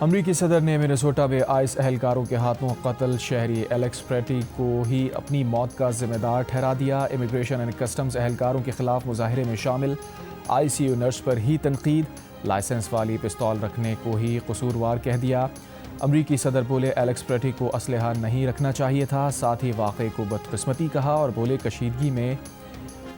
امریکی صدر نے منیسوٹا میں آئس اہلکاروں کے ہاتھوں قتل شہری ایلیکس پریٹی کو ہی اپنی موت کا ذمہ دار ٹھہرا دیا۔ امیگریشن اینڈ کسٹمز اہلکاروں کے خلاف مظاہرے میں شامل آئی سی یو نرس پر ہی تنقید، لائسنس والی پستول رکھنے کو ہی قصوروار کہہ دیا۔ امریکی صدر بولے ایلیکس پریٹی کو اسلحہ نہیں رکھنا چاہیے تھا، ساتھ ہی واقعے کو بدقسمتی کہا اور بولے کشیدگی میں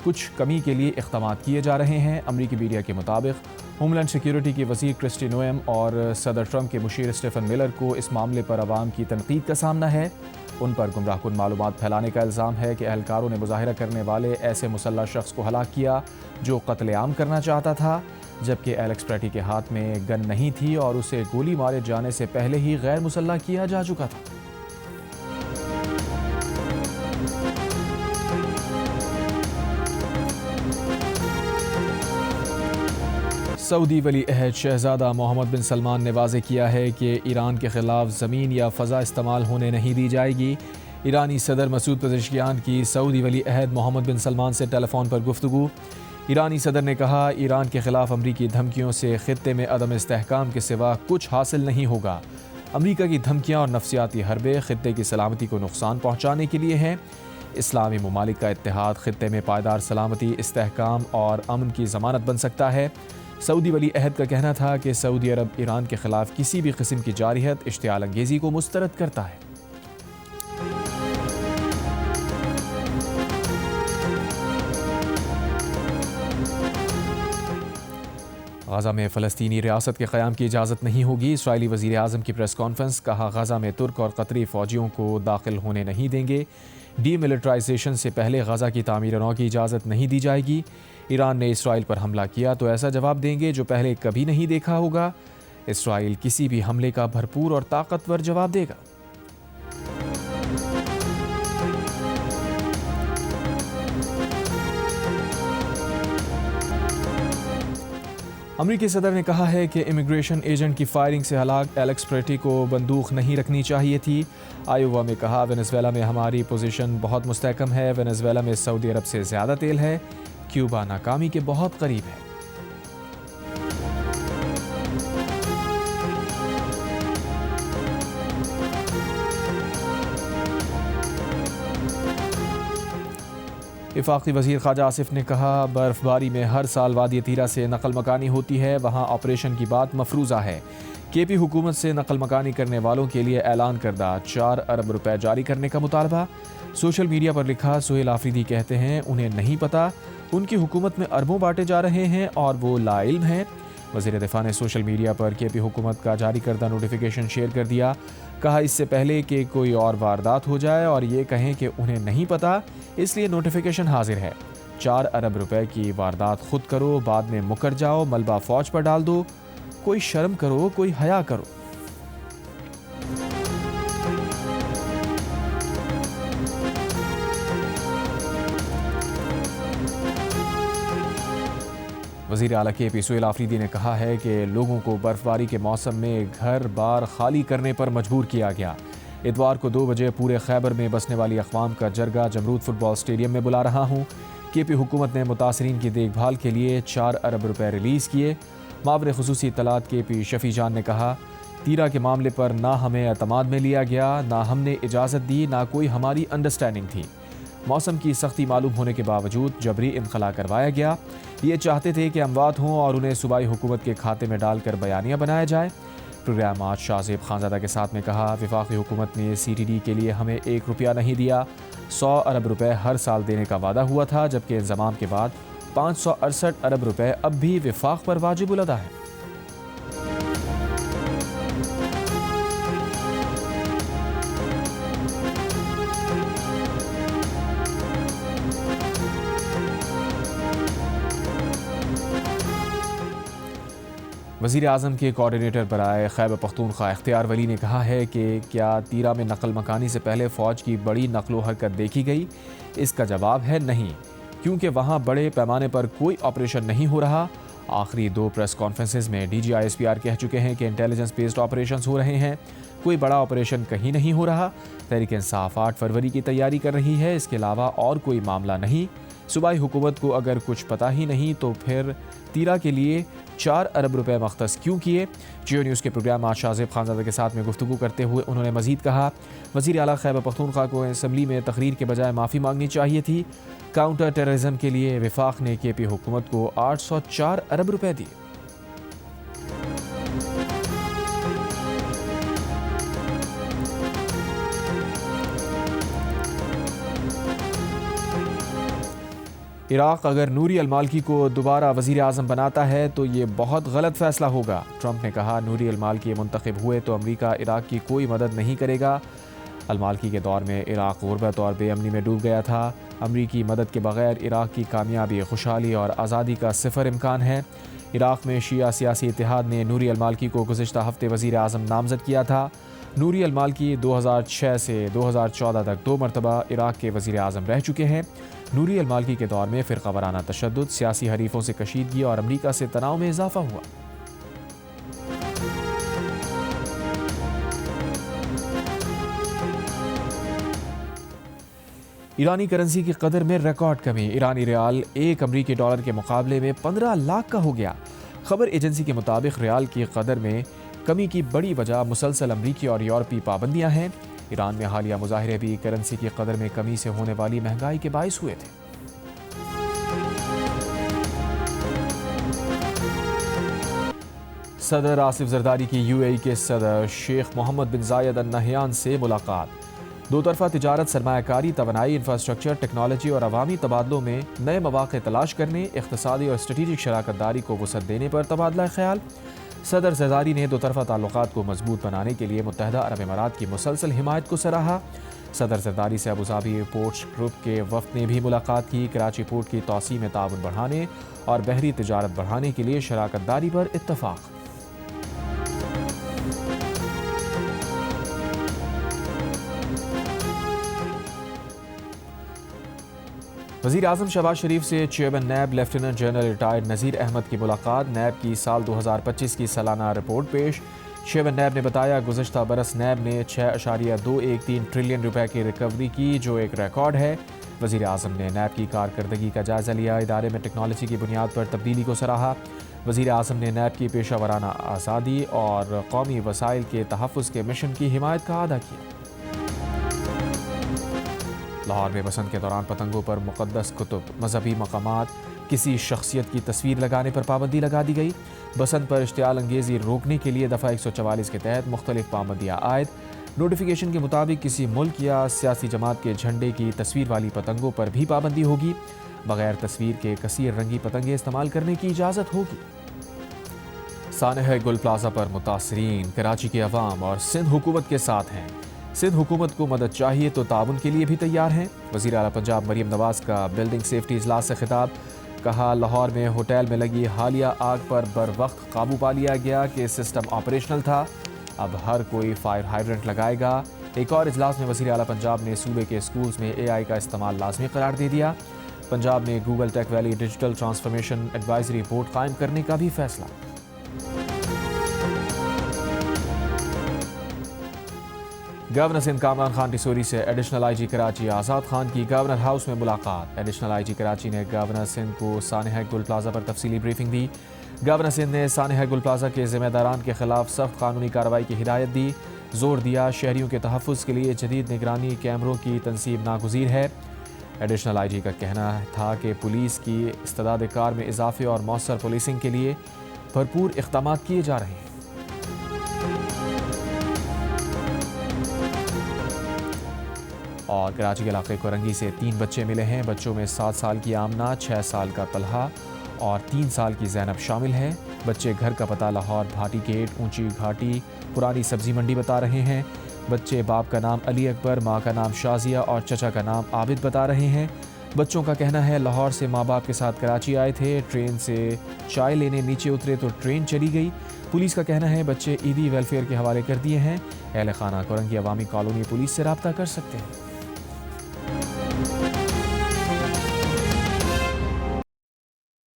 کچھ کمی کے لیے اقدامات کیے جا رہے ہیں۔ امریکی میڈیا کے مطابق ہوم لینڈ سیکیورٹی کی وزیر کرسٹی نوئم اور صدر ٹرمپ کے مشیر اسٹیفن ملر کو اس معاملے پر عوام کی تنقید کا سامنا ہے۔ ان پر گمراہ کن معلومات پھیلانے کا الزام ہے کہ اہلکاروں نے مظاہرہ کرنے والے ایسے مسلح شخص کو ہلاک کیا جو قتل عام کرنا چاہتا تھا، جبکہ ایلیکس پریٹی کے ہاتھ میں گن نہیں تھی اور اسے گولی مارے جانے سے پہلے ہی غیر مسلح کیا جا چکا تھا۔ سعودی ولی عہد شہزادہ محمد بن سلمان نے واضح کیا ہے کہ ایران کے خلاف زمین یا فضا استعمال ہونے نہیں دی جائے گی۔ ایرانی صدر مسعود پزشکیان کی سعودی ولی عہد محمد بن سلمان سے ٹیلی فون پر گفتگو۔ ایرانی صدر نے کہا، ایران کے خلاف امریکی دھمکیوں سے خطے میں عدم استحکام کے سوا کچھ حاصل نہیں ہوگا۔ امریکہ کی دھمکیاں اور نفسیاتی حربے خطے کی سلامتی کو نقصان پہنچانے کے لیے ہیں۔ اسلامی ممالک کا اتحاد خطے میں پائیدار سلامتی، استحکام اور امن کی ضمانت بن سکتا ہے۔ سعودی ولی عہد کا کہنا تھا کہ سعودی عرب ایران کے خلاف کسی بھی قسم کی جارحیت، اشتعال انگیزی کو مسترد کرتا ہے۔ غزہ میں فلسطینی ریاست کے قیام کی اجازت نہیں ہوگی۔ اسرائیلی وزیر اعظم کی پریس کانفرنس، کہا غزہ میں ترک اور قطری فوجیوں کو داخل ہونے نہیں دیں گے۔ ڈی ملٹرائزیشن سے پہلے غزہ کی تعمیر نو کی اجازت نہیں دی جائے گی۔ ایران نے اسرائیل پر حملہ کیا تو ایسا جواب دیں گے جو پہلے کبھی نہیں دیکھا ہوگا۔ اسرائیل کسی بھی حملے کا بھرپور اور طاقتور جواب دے گا۔ امریکی صدر نے کہا ہے کہ امیگریشن ایجنٹ کی فائرنگ سے ہلاک ایلیکس پریٹی کو بندوق نہیں رکھنی چاہیے تھی۔ آئیووا میں کہا، وینزویلا میں ہماری پوزیشن بہت مستحکم ہے۔ وینزویلا میں سعودی عرب سے زیادہ تیل ہے۔ کیوبا ناکامی کے بہت قریب ہے۔ وفاقی وزیر خارجہ آصف نے کہا، برف باری میں ہر سال وادی تیرا سے نقل مکانی ہوتی ہے، وہاں آپریشن کی بات مفروضہ ہے۔ کے پی حکومت سے نقل مکانی کرنے والوں کے لیے اعلان کردہ 4 ارب روپے جاری کرنے کا مطالبہ۔ سوشل میڈیا پر لکھا، سہیل آفریدی کہتے ہیں انہیں نہیں پتہ، ان کی حکومت میں اربوں بانٹے جا رہے ہیں اور وہ لا علم ہیں۔ وزیر دفاع نے سوشل میڈیا پر کے پی حکومت کا جاری کردہ نوٹیفیکیشن شیئر کر دیا۔ کہا، اس سے پہلے کہ کوئی اور واردات ہو جائے اور یہ کہیں کہ انہیں نہیں پتہ، اس لیے نوٹیفیکیشن حاضر ہے۔ 4 ارب روپے کی واردات خود کرو، بعد میں مکر جاؤ، ملبہ فوج پر ڈال دو۔ کوئی شرم کرو، کوئی حیا کرو۔ وزیر اعلیٰ کے پی سہیل آفریدی نے کہا ہے کہ لوگوں کو برف باری کے موسم میں گھر بار خالی کرنے پر مجبور کیا گیا۔ اتوار کو 2 بجے پورے خیبر میں بسنے والی اقوام کا جرگہ جمرود فٹ بال اسٹیڈیم میں بلا رہا ہوں۔ کے پی حکومت نے متاثرین کی دیکھ بھال کے لیے 4 ارب روپے ریلیز کیے۔ معاون خصوصی اطلاعات کے پی شفیع جان نے کہا، تیرا کے معاملے پر نہ ہمیں اعتماد میں لیا گیا، نہ ہم نے اجازت دی، نہ کوئی ہماری انڈرسٹینڈنگ تھی۔ موسم کی سختی معلوم ہونے کے باوجود جبری انخلا کروایا گیا۔ یہ چاہتے تھے کہ اموات ہوں اور انہیں صوبائی حکومت کے کھاتے میں ڈال کر بیانیہ بنایا جائے۔ پروگرام آج شاہ زیب خانزادہ کے ساتھ میں کہا، وفاقی حکومت نے سی ٹی ڈی کے لیے ہمیں 1 روپیہ نہیں دیا۔ 100 ارب روپے ہر سال دینے کا وعدہ ہوا تھا، جبکہ انضمام کے بعد 568 ارب روپے اب بھی وفاق پر واجب الادا ہے۔ وزیر اعظم کے کوارڈینیٹر برائے خیبر پختونخوا اختیار ولی نے کہا ہے کہ کیا تیرا میں نقل مکانی سے پہلے فوج کی بڑی نقل و حرکت دیکھی گئی؟ اس کا جواب ہے نہیں، کیونکہ وہاں بڑے پیمانے پر کوئی آپریشن نہیں ہو رہا۔ آخری 2 پریس کانفرنسز میں D G I S P R کہہ چکے ہیں کہ انٹیلیجنس بیسڈ آپریشنز ہو رہے ہیں، کوئی بڑا آپریشن کہیں نہیں ہو رہا۔ تحریک انصاف 8 فروری کی تیاری کر رہی ہے، اس کے علاوہ اور کوئی معاملہ نہیں۔ صوبائی حکومت کو اگر کچھ پتہ ہی نہیں تو پھر طیرہ کے لیے 4 ارب روپے مختص کیوں کیے؟ جیو نیوز کے پروگرام آج شاہ زیب خانزادہ کے ساتھ میں گفتگو کرتے ہوئے انہوں نے مزید کہا، وزیر اعلیٰ خیبر پختونخوا کو اسمبلی میں تقریر کے بجائے معافی مانگنی چاہیے تھی۔ کاؤنٹر ٹیررزم کے لیے وفاق نے کے پی حکومت کو 804 ارب روپے دیے۔ عراق اگر نوری المالکی کو دوبارہ وزیر اعظم بناتا ہے تو یہ بہت غلط فیصلہ ہوگا۔ ٹرمپ نے کہا، نوری المالکی منتخب ہوئے تو امریکہ عراق کی کوئی مدد نہیں کرے گا۔ المالکی کے دور میں عراق غربت اور بے امنی میں ڈوب گیا تھا۔ امریکی مدد کے بغیر عراق کی کامیابی، خوشحالی اور آزادی کا صفر امکان ہے۔ عراق میں شیعہ سیاسی اتحاد نے نوری المالکی کو گزشتہ ہفتے وزیر اعظم نامزد کیا تھا۔ نوری المالکی 2006 سے 2014 تک 2 مرتبہ عراق کے وزیر اعظم رہ چکے ہیں۔ نوری المالکی کے دور میں فرقہ وارانہ تشدد، سیاسی حریفوں سے کشیدگی اور امریکہ سے تناؤ میں اضافہ ہوا۔ ایرانی کرنسی کی قدر میں ریکارڈ کمی، ایرانی ریال 1 امریکی ڈالر کے مقابلے میں 15 لاکھ کا ہو گیا۔ خبر ایجنسی کے مطابق ریال کی قدر میں کمی کی بڑی وجہ مسلسل امریکی اور یورپی پابندیاں ہیں۔ ایران میں حالیہ مظاہرے بھی کرنسی کی قدر میں کمی سے ہونے والی مہنگائی کے باعث ہوئے تھے۔ صدر آصف زرداری کی UAE کے صدر شیخ محمد بن زاید ال نہیان سے ملاقات۔ دو طرفہ تجارت، سرمایہ کاری، توانائی، انفراسٹرکچر، ٹیکنالوجی اور عوامی تبادلوں میں نئے مواقع تلاش کرنے، اقتصادی اور اسٹریٹجک شراکت داری کو وسعت دینے پر تبادلہ خیال۔ صدر زرداری نے دو طرفہ تعلقات کو مضبوط بنانے کے لیے متحدہ عرب امارات کی مسلسل حمایت کو سراہا۔ صدر زرداری سے ابوظہبی پورٹس گروپ کے وفد نے بھی ملاقات کی۔ کراچی پورٹ کی توسیع میں تعاون بڑھانے اور بحری تجارت بڑھانے کے لیے شراکت داری پر اتفاق۔ وزیر اعظم شہباز شریف سے chairman NAB lieutenant general retired Nazir Ahmed کی ملاقات۔ نیب کی سال 2025 کی سالانہ رپورٹ پیش۔ چیئرمین نیب نے بتایا، گزشتہ برس نیب نے 6.213 ٹریلین روپے کی ریکوری کی، جو ایک ریکارڈ ہے۔ وزیر اعظم نے نیب کی کارکردگی کا جائزہ لیا، ادارے میں ٹیکنالوجی کی بنیاد پر تبدیلی کو سراہا۔ وزیر اعظم نے نیب کی پیشہ ورانہ آزادی اور قومی وسائل کے تحفظ کے مشن کی حمایت کا اعادہ کیا۔ لاہور میں بسنت کے دوران پتنگوں پر مقدس کتب، مذہبی مقامات، کسی شخصیت کی تصویر لگانے پر پابندی لگا دی گئی۔ بسنت پر اشتعال انگیزی روکنے کے لیے دفعہ 144 کے تحت مختلف پابندیاں عائد۔ نوٹیفیکیشن کے مطابق کسی ملک یا سیاسی جماعت کے جھنڈے کی تصویر والی پتنگوں پر بھی پابندی ہوگی۔ بغیر تصویر کے کثیر رنگی پتنگیں استعمال کرنے کی اجازت ہوگی۔ سانحہ گل پلازہ پر متاثرین کراچی کے عوام اور سندھ حکومت کے ساتھ ہیں۔ سندھ حکومت کو مدد چاہیے تو تعاون کے لیے بھی تیار ہیں۔ وزیر اعلیٰ پنجاب مریم نواز کا بلڈنگ سیفٹی اجلاس سے خطاب۔ کہا، لاہور میں ہوٹل میں لگی حالیہ آگ پر بروقت قابو پا لیا گیا کہ سسٹم آپریشنل تھا، اب ہر کوئی فائر ہائیڈرنٹ لگائے گا۔ ایک اور اجلاس میں وزیر اعلیٰ پنجاب نے صوبے کے اسکولز میں AI کا استعمال لازمی قرار دے دیا۔ پنجاب میں Google tech valley digital transformation advisory board قائم کرنے کا بھی فیصلہ۔ گورنر سندھ کامران خان ٹیسوری سے ایڈیشنل IG کراچی آزاد خان کی گورنر ہاؤس میں ملاقات۔ ایڈیشنل IG کراچی نے گورنر سندھ کو سانحہ گل پلازہ پر تفصیلی بریفنگ دی۔ گورنر سندھ نے سانحہ گل پلازہ کے ذمہ داران کے خلاف سخت قانونی کارروائی کی ہدایت دی۔ زور دیا، شہریوں کے تحفظ کے لیے جدید نگرانی کیمروں کی تنصیب ناگزیر ہے۔ ایڈیشنل IG کا کہنا تھا کہ پولیس کی استعداد کار میں اضافے اور مؤثر پولیسنگ کے لیے بھرپور اقدامات کیے جا رہے ہیں۔ اور کراچی کے علاقے کورنگی سے 3 بچے ملے ہیں۔ بچوں میں 7 سال کی آمنہ، 6 سال کا طلحہ اور 3 سال کی زینب شامل ہیں۔ بچے گھر کا پتہ لاہور بھاٹی گیٹ، اونچی گھاٹی، پرانی سبزی منڈی بتا رہے ہیں۔ بچے باپ کا نام علی اکبر، ماں کا نام شازیہ اور چچا کا نام عابد بتا رہے ہیں۔ بچوں کا کہنا ہے لاہور سے ماں باپ کے ساتھ کراچی آئے تھے، ٹرین سے چائے لینے نیچے اترے تو ٹرین چلی گئی۔ پولیس کا کہنا ہے بچے عیدی ویلفیئر کے حوالے کر دیے ہیں۔ اہل خانہ کورنگی عوامی کالونی پولیس سے رابطہ کر سکتے ہیں۔